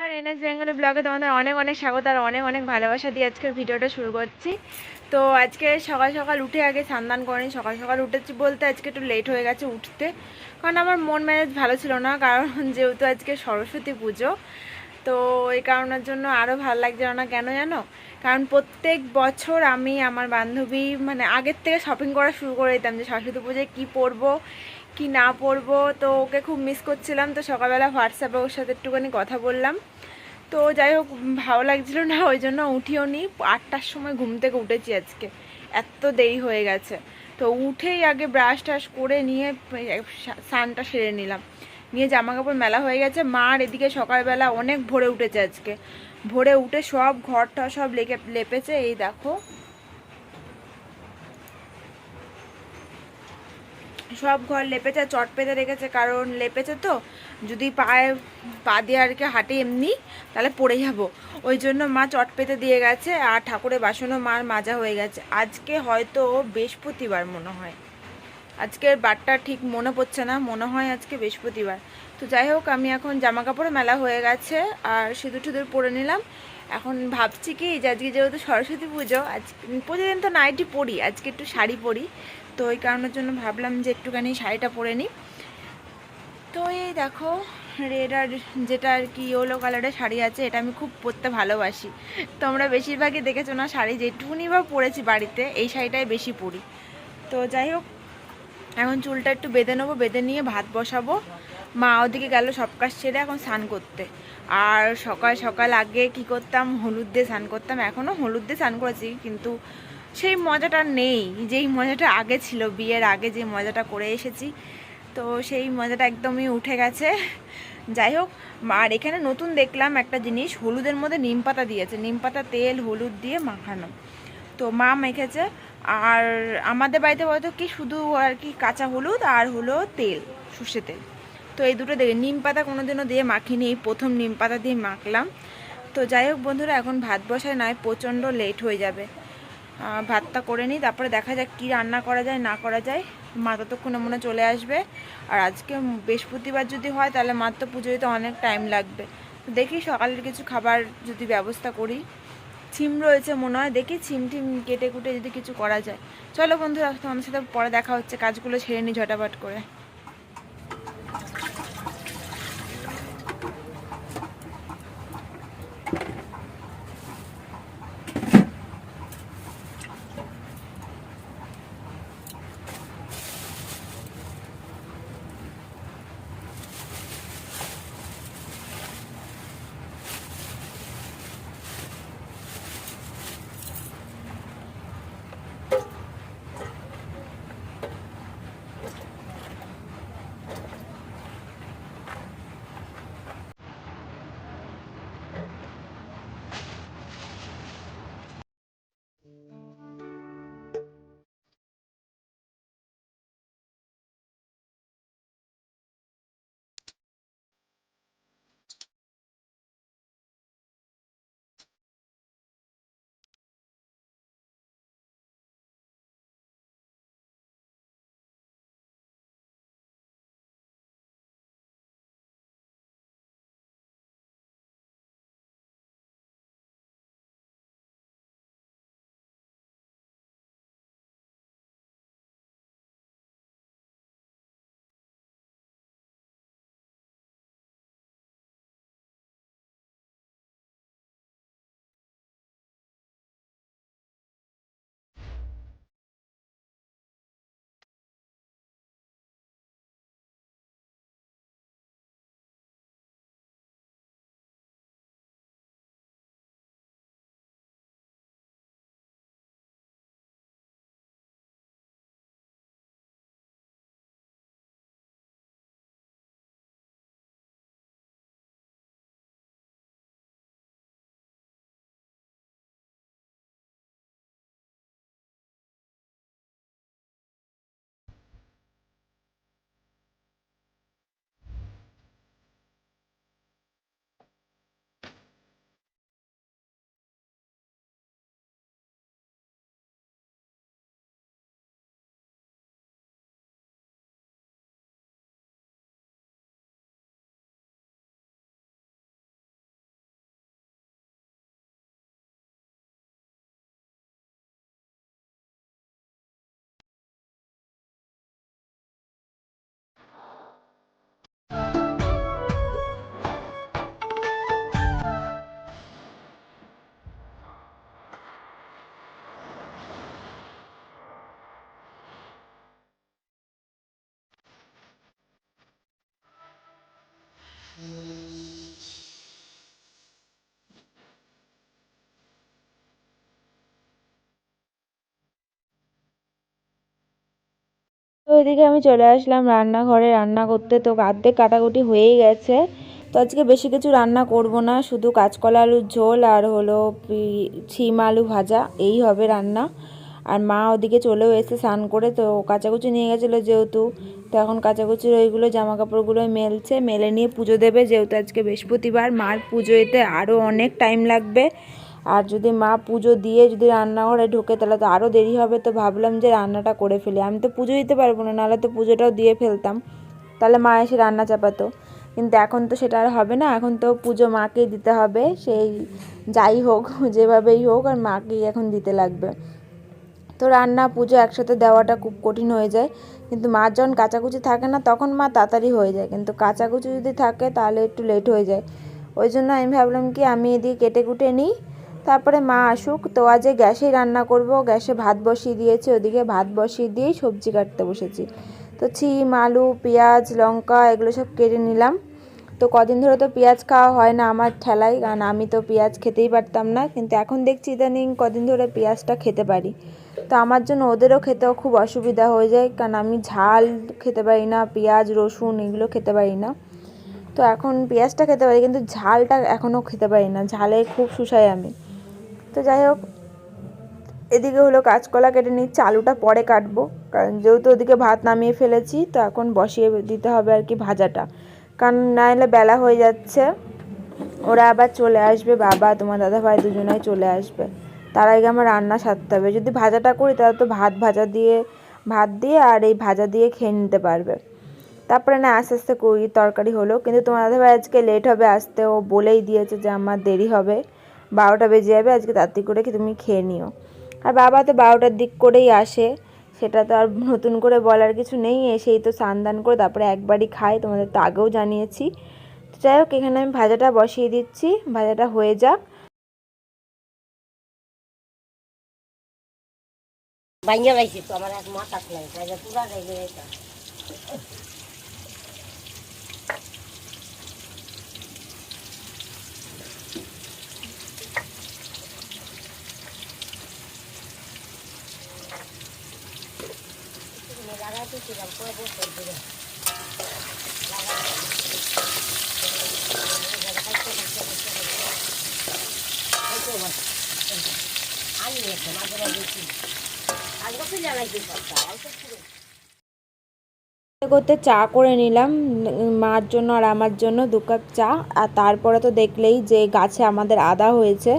নমস্কার, NS Bengali ব্লগে তোমাদের অনেক অনেক স্বাগত আর অনেক অনেক ভালোবাসা দিয়ে আজকের ভিডিওটা শুরু করছি। তো আজকে সকাল সকাল উঠে আগে স্নান করিনি, সকাল সকাল উঠেছি বলতে আজকে একটু লেট হয়ে গেছে উঠতে, কারণ আমার মন মেজাজ ভালো ছিল না, কারণ যেহেতু আজকে সরস্বতী পুজো। তো এই কারণের জন্য আরও ভালো লাগছিল না। কেন জানো? কারণ প্রত্যেক বছর আমি আমার বান্ধবী মানে আগের থেকে শপিং করা শুরু করে দিতাম যে সরস্বতী পুজোয় কী পরবো কি না পরবো। তো ওকে খুব মিস করছিলাম, তো সকালবেলা হোয়াটসঅ্যাপে ওর সাথে একটুখানি কথা বললাম। তো যাই হোক, ভালো লাগছিল না, ওই জন্য উঠিও নি। 8টার সময় ঘুম থেকে উঠেছি আজকে, এত দেরি হয়ে গেছে। তো উঠেই আগে ব্রাশ টাশ করে নিয়ে স্নানটা সেরে নিলাম, নিয়ে জামা কাপড় মেলা হয়ে গেছে। মার এদিকে সকালবেলা অনেক ভোরে উঠেছে আজকে, ভোরে উঠে সব ঘরটা সব লেপেছে। এই দেখো সব ঘর লেপেছে, চট পেতে রেখেছে, কারণ লেপেছে তো যদি পায়ে পা দিয়ে আর কি হাঁটি এমনি তাহলে পড়ে যাব, ওই জন্য মা চট পেতে দিয়ে গেছে। আর ঠাকুরের বাসনও মার মাজা হয়ে গেছে। আজকে হয়তো বৃহস্পতিবার মনে হয়, আজকের বারটা ঠিক মনে পড়ছে না, মনে হয় আজকে বৃহস্পতিবার। তো যাই হোক, আমি এখন জামা কাপড় মেলা হয়ে গেছে আর সিঁদুর টিঁদুর পরে নিলাম। এখন ভাবছি কি যে আজকে যেহেতু সরস্বতী পুজো, আজকে প্রতিদিন তো নাইটি পরি, আজকে একটু শাড়ি পরি। তো ওই কারণের জন্য ভাবলাম যে একটুখানি শাড়িটা পরে নিই। তো এই দেখো, রেড আর যেটা আর কি ইয়েলো কালারের শাড়ি আছে, এটা আমি খুব পরতে ভালোবাসি। তোমরা বেশিরভাগই দেখেছো না, শাড়ি যেটুকুনি বা পরেছি বাড়িতে এই শাড়িটাই বেশি পরি। তো যাই হোক, এখন চুলটা একটু বেঁধে নেবো, বেঁধে নিয়ে ভাত বসাবো। মা ওদিকে গেল সব কাজ সেরে এখন স্নান করতে। আর সকাল সকাল আগে কি করতাম, হলুদ দিয়ে স্নান করতাম, এখনও হলুদ দিয়ে স্নান করেছি, কিন্তু সেই মজাটা নেই যেই মজাটা আগে ছিল, বিয়ের আগে যে মজাটা করে এসেছি। তো সেই মজাটা একদমই উঠে গেছে। যাই হোক, আর এখানে নতুন দেখলাম একটা জিনিস, হলুদের মধ্যে নিম পাতা দিয়েছে, নিম পাতা তেল হলুদ দিয়ে মাখানো। তো মা মেখেছে। আর আমাদের বাড়িতে হয়তো কি শুধু আর কি কাঁচা হলুদ আর হলো তেল, সর্ষে তেল। তো এই দুটো দেখে নিম পাতা কোনোদিনও দিয়ে মাখিনি, এই প্রথম নিম পাতা দিয়ে মাখলাম। তো যাই হোক বন্ধুরা, এখন ভাত বসায় নয়, প্রচণ্ড লেট হয়ে যাবে। ভাতটা করে নিই, তারপরে দেখা যাক কী রান্না করা যায় না করা যায়। মা ততক্ষণে মনে চলে আসবে। আর আজকে বৃহস্পতিবার যদি হয় তাহলে মার তো পুজো দিতে অনেক টাইম লাগবে। তো দেখি সকালের কিছু খাবার যদি ব্যবস্থা করি। ছিম রয়েছে মনে হয়, দেখি ছিম টিম কেটে কুটে যদি কিছু করা যায়। চলো বন্ধুরা, তোমাদের সাথে পরে দেখা হচ্ছে, কাজগুলো ছেড়ে নিই ঝটাপট করে। ওইদিকে আমি চলে আসলাম রান্নাঘরে রান্না করতে। তো অর্ধেক কাটাকুটি হয়েই গেছে। তো আজকে বেশি কিছু রান্না করব না, শুধু কাঁচকলা আলুর ঝোল আর হলো ছিম আলু ভাজা, এই হবে রান্না। আর মা ওদিকে চলেও এসে স্নান করে, তো কাচাকুচি নিয়ে গেছিলো যেহেতু, তো এখন কাচাকুচির ওইগুলো জামা কাপড়গুলো মেলছে, মেলে নিয়ে পুজো দেবে। যেহেতু আজকে বৃহস্পতিবার, মার পুজো এতে আরও অনেক টাইম লাগবে। আর যদি মা পুজো দিয়ে যদি রান্নাঘরে ঢোকে তাহলে তো আরও দেরি হবে। তো ভাবলাম যে রান্নাটা করে ফেলি, আমি তো পুজো দিতে পারবো না, নাহলে তো পুজোটাও দিয়ে ফেলতাম, তাহলে মা এসে রান্না চাপাতো। কিন্তু এখন তো সেটা আর হবে না, এখন তো পুজো মাকেই দিতে হবে, সেই যাই হোক যেভাবেই হোক, আর মাকেই এখন দিতে লাগবে। তো রান্না পুজো একসাথে দেওয়াটা খুব কঠিন হয়ে যায়। কিন্তু মার যখন কাচাকুচি থাকে না তখন মা তাড়াতাড়ি হয়ে যায়, কিন্তু কাচাকুচি যদি থাকে তাহলে একটু লেট হয়ে যায়। ওই জন্য আমি ভাবলাম কি আমি এদিকে কেটে কুটে নিই, তারপরে মা আসুক। তো আজ গ্যাসেই রান্না করব, গ্যাসে ভাত বসিয়ে দিয়েছি, ওদিকে ভাত বসিয়ে দিয়েই সবজি কাটতে বসেছি। তো ছিম আলু পেঁয়াজ লঙ্কা এগুলো সব কেটে নিলাম। তো কদিন ধরে তো পেঁয়াজ খাওয়া হয় না আমার ঠেলায়, কারণ আমি তো পেঁয়াজ খেতেই পারতাম না, কিন্তু এখন দেখছি ইদানিং কদিন ধরে পেঁয়াজটা খেতে পারি। তো আমার জন্য ওদেরও খেতেও খুব অসুবিধা হয়ে যায়, কারণ আমি ঝাল খেতে পারি না, পেঁয়াজ রসুন এগুলো খেতে পারি না। তো এখন পেঁয়াজটা খেতে পারি, কিন্তু ঝালটা এখনও খেতে পারি না, ঝালে খুব শুষাই আমি। তো যাই হোক, এদিকে হলো কাঁচকলা কেটে নিচ্ছি, আলুটা পরে কাটবো, কারণ যেহেতু ওদিকে ভাত নামিয়ে ফেলেছি, তো এখন বসিয়ে দিতে হবে আর কি ভাজাটা, কারণ নাহলে বেলা হয়ে যাচ্ছে। ওরা আবার চলে আসবে, বাবা তোমার দাদাভাই দুজনেই চলে আসবে, তার আগে আমার রান্না সারতে হবে। যদি ভাজাটা করি তাহলে তো ভাত দিয়ে আর এই ভাজা দিয়ে খেয়ে নিতে পারবে। তারপরে না আস্তে আস্তে করি তরকারি হলো, কিন্তু তোমার দাদাভাই আজকে লেট হবে আসতে, ও বলেই দিয়েছে যে আমার দেরি হবে, 12টা বেজে যাবে, আজকে তাড়াতাড়ি করে কি তুমি খেয়ে নিও। আর বাবা তো 12টার দিক করেই আসে, সেটা তো আর নতুন করে বলার কিছু নেই, এসেই তো স্নান দান করে তারপরে একবারই খাই, তোমাদের তো আগেও জানিয়েছি। তো যাই হোক, এখানে আমি ভাজাটা বসিয়ে দিচ্ছি, ভাজাটা হয়ে যাক। বাইঙ্গা লাইছি তো আমার এক মাথা নাই বাইরে পুরা গাইলে এটা লাগাতে ছিলাম পরে বসে দিলে আমি একটা মাঝে দিয়েছি আজকে তো জ্বালাইতে করতে চা করে নিলাম মার জন্য আর আমার জন্য 2 কাপ চা। আর তারপরে তো দেখলেই যে গাছে আমাদের আদা হয়েছে,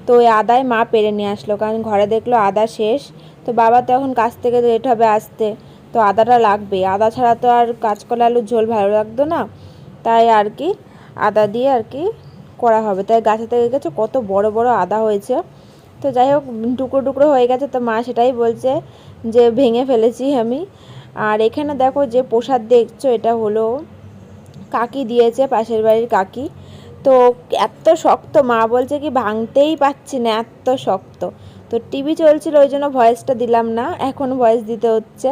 তো ওই আদায় মা পেরে নিয়ে আসলো, কারণ ঘরে দেখলো আদা শেষ। তো বাবা তো এখন কাছ থেকে লেট হবে আসতে, তো আদাটা লাগবে, আদা ছাড়া তো আর কাঁচকলা আলুর ঝোল ভালো লাগতো না, তাই আর কি আদা দিয়ে আর কি করা হবে। তাই গাছে থেকে গেছে কত বড় বড় আদা হয়েছে। তো যাই হোক, টুকরো টুকরো হয়ে গেছে, তো মা সেটাই বলছে যে ভেঙে ফেলেছি আমি। আর এখানে দেখো যে প্রসাদ দেখছো, এটা হলো কাকি দিয়েছে, পাশের বাড়ির কাকি। তো এত শক্ত, মা বলছে কি ভাঙতেই পাচ্ছি না, এত শক্ত। তো টিভি চলছিল ওই জন্য ভয়েসটা দিলাম না, এখন ভয়েস দিতে হচ্ছে।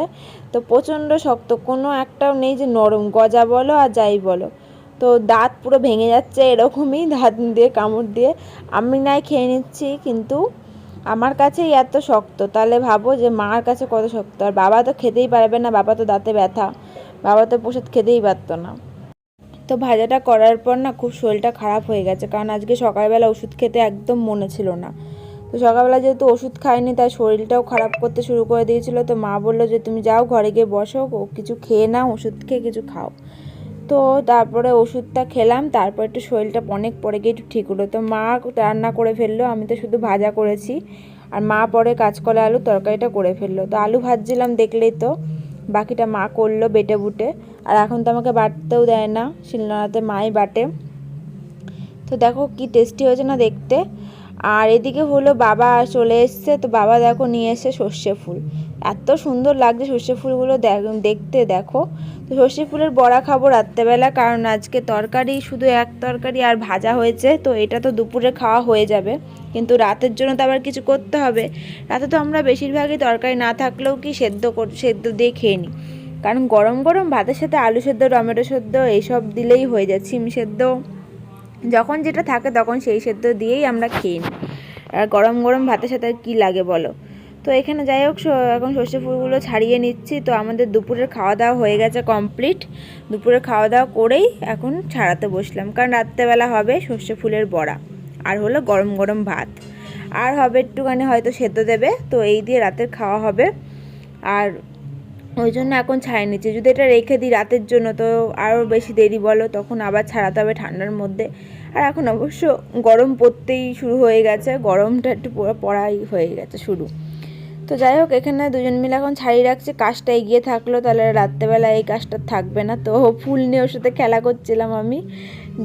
তো প্রচণ্ড শক্ত, কোনো একটাও নেই যে নরম, গজা বলো আর যাই বলো। তো দাঁত পুরো ভেঙে যাচ্ছে এরকমই, দাঁত দিয়ে কামড় দিয়ে আমি নাই খেয়ে নিচ্ছি, কিন্তু আমার কাছেই এত শক্ত, তাহলে ভাবো যে মার কাছে কত শক্ত। আর বাবা তো খেতেই পারবে না, বাবা তো দাঁতে ব্যথা, বাবা তো প্রসাদ খেতেই পারতো না। তো ভাজাটা করার পর না খুব শরীরটা খারাপ হয়ে গেছে, কারণ আজকে সকালবেলা ওষুধ খেতে একদম মনে ছিল না। তো সকালবেলা যেহেতু ওষুধ খাইনি, তাই শরীরটাও খারাপ করতে শুরু করে দিয়েছিল। তো মা বললো যে তুমি যাও ঘরে গিয়ে বসো, কিছু খেয়ে নাও, ওষুধ খেয়ে কিছু খাও। তো তারপরে ওষুধটা খেলাম, তারপর একটু শরীরটা অনেক পরে গিয়ে একটু ঠিক হলো। তো মা রান্না করে ফেললো, আমি তো শুধু ভাজা করেছি, আর মা পরে কাঁচকলা আলু তরকারিটা করে ফেললো। তো আলু ভাজছিলাম দেখলেই তো, বাকিটা মা করলো বেটে বুটে। আর এখন তো আমাকে বাটতেও দেয় না, শিলনোড়াতে মাই বাটে। তো দেখো কি টেস্টি হয়েছে না দেখতে। আর এদিকে হলো বাবা চলে এসছে, তো বাবা দেখো নিয়ে এসছে সর্ষে ফুল, এত সুন্দর লাগছে সর্ষে ফুলগুলো দেখতে দেখো। তো সর্ষে ফুলের বড়া খাবো রাত্রেবেলা, কারণ আজকে তরকারি শুধু এক তরকারি আর ভাজা হয়েছে, তো এটা তো দুপুরে খাওয়া হয়ে যাবে, কিন্তু রাতের জন্য তো আবার কিছু করতে হবে। রাতে তো আমরা বেশিরভাগই তরকারি না থাকলেও কি সেদ্ধ দিয়ে খেয়ে নিই, কারণ গরম গরম ভাতের সাথে আলু সেদ্ধ টমেটো সেদ্ধ এইসব দিলেই হয়ে যায়, সিম সেদ্ধ যখন যেটা থাকে তখন সেই সেদ্ধ দিয়েই আমরা খেয়ে নিই। আর গরম গরম ভাতের সাথে কী লাগে বলো। তো এখানে যাই হোক এখন সর্ষে ফুলগুলো ছাড়িয়ে নিচ্ছি। তো আমাদের দুপুরের খাওয়া দাওয়া হয়ে গেছে কমপ্লিট। দুপুরের খাওয়া দাওয়া করেই এখন ছাড়াতে বসলাম, কারণ রাত্রেবেলা হবে সর্ষে ফুলের বড়া, আর হলো গরম গরম ভাত, আর হবে একটুখানি হয়তো সেদ্ধ দেবে। তো এই দিয়ে রাতের খাওয়া হবে। আর ওই জন্য এখন ছাড়িয়ে নিচ্ছি। যদি এটা রেখে দিই রাতের জন্য তো আরও বেশি দেরি, বলো, তখন আবার ছাড়াতে হবে ঠান্ডার মধ্যে। আর এখন অবশ্য গরম পড়তেই শুরু হয়ে গেছে, গরমটা একটু পুরো পড়াই হয়ে গেছে শুরু। তো যাই হোক, এখানে দুজন মিলে এখন ছাড়িয়ে রাখছে, কাজটা এগিয়ে থাকলো, তাহলে রাত্রেবেলা এই কাজটা থাকবে না। তো ফুল নিয়ে ওর সাথে খেলা করছিলাম আমি।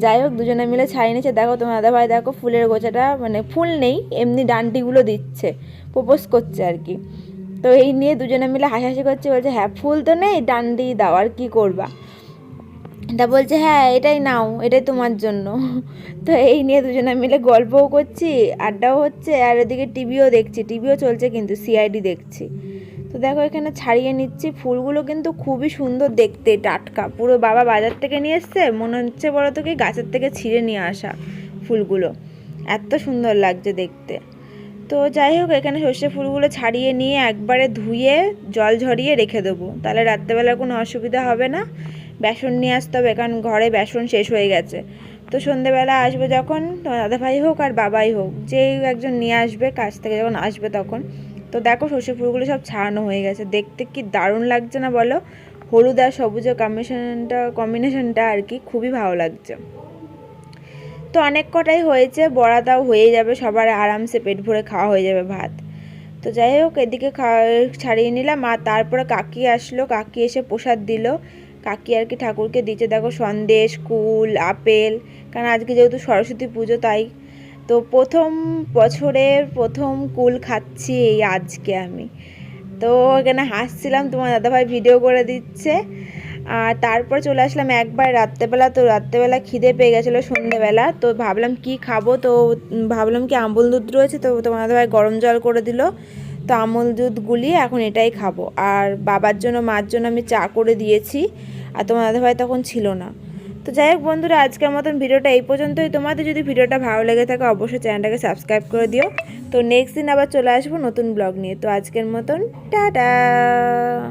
যাই হোক, দুজনে মিলে ছাড়িয়ে নিচ্ছে। দেখো তোমার দাদাভাই দেখো ফুলের গোছাটা, মানে ফুল নেই, এমনি ডান্ডিগুলো দিচ্ছে, প্রপোজ করছে আর কি। তো এই নিয়ে দুজনে মিলে হাসাহাসি করছে, বলছে হ্যাঁ ফুল তো নেই, ডান্ডি দাও, আর কী করবা। এটা বলছে হ্যাঁ এটাই নাও, এটাই তোমার জন্য। তো এই নিয়ে দুজনে মিলে গল্পও করছি, আড্ডাও হচ্ছে, আর এদিকে টিভিও দেখছি, টিভিও চলছে কিন্তু সিআইডি দেখছি। তো দেখো এখানে ছাড়িয়ে নিচ্ছি। ফুলগুলো কিন্তু খুবই সুন্দর দেখতে, টাটকা, পুরো বাবা বাজার থেকে নিয়ে এসছে, মনে হচ্ছে বলো তো কি গাছের থেকে ছিঁড়ে নিয়ে আসা ফুলগুলো, এত সুন্দর লাগছে দেখতে। তো যাই হোক, এখানে সর্ষে ফুলগুলো ছাড়িয়ে নিয়ে একবারে ধুয়ে জল ঝরিয়ে রেখে দেবো, তাহলে রাত্রেবেলা কোনো অসুবিধা হবে না। বেসন নিয়ে আসতে হবে, কারণ ঘরে বেসন শেষ হয়ে গেছে। তো সন্ধেবেলা আসবে যখন, তোমার দাদাভাই হোক আর বাবাই হোক, যেই একজন নিয়ে আসবে কাজ থেকে যখন আসবে তখন। তো দেখো সর্ষে ফুলগুলো সব ছাড়ানো হয়ে গেছে, দেখতে কি দারুণ লাগছে না বলো, হলুদ আর সবুজের কম্বিনেশনটা আর কি খুবই ভালো লাগছে। তো অনেক কটাই হয়েছে, বড়াটাও হয়ে যাবে, সবার আরামসে পেট ভরে খাওয়া হয়ে যাবে ভাত। তো যাই হোক, এদিকে ছাড়িয়ে নিলাম। আর তারপরে কাকি আসলো, কাকি এসে প্রসাদ দিল। কাকি আর কি ঠাকুরকে দিচ্ছে দেখো সন্দেশ, কুল, আপেল, কারণ আজকে যেহেতু সরস্বতী পুজো তাই। তো প্রথম বছরের প্রথম কুল খাচ্ছি এই আজকে আমি। তো এখানে হাসছিলাম, তোমার দাদাভাই ভিডিও করে দিচ্ছে। আর তারপর চলে আসলাম একবার রাত্রেবেলা। তো রাত্রেবেলা খিদে পেয়ে গেছিলো সন্ধ্যেবেলা, তো ভাবলাম কি খাবো, তো ভাবলাম কি আমুল দুধ রয়েছে, তো তোমার দাদাভাই গরম জল করে দিল। তো আমুল দুধ গুলিয়ে এখন এটাই খাবো। আর বাবার জন্য মার জন্য আমি চা করে দিয়েছি, আর তোমার দাদাভাই তখন ছিল না। তো যাই হোক বন্ধুরা, আজকের মতন ভিডিওটা এই পর্যন্তই। তোমাদের যদি ভিডিওটা ভালো লেগে থাকে অবশ্যই চ্যানেলটাকে সাবস্ক্রাইব করে দিও। তো নেক্সট দিন আবার চলে আসবো নতুন ব্লগ নিয়ে। তো আজকের মতন টাটা।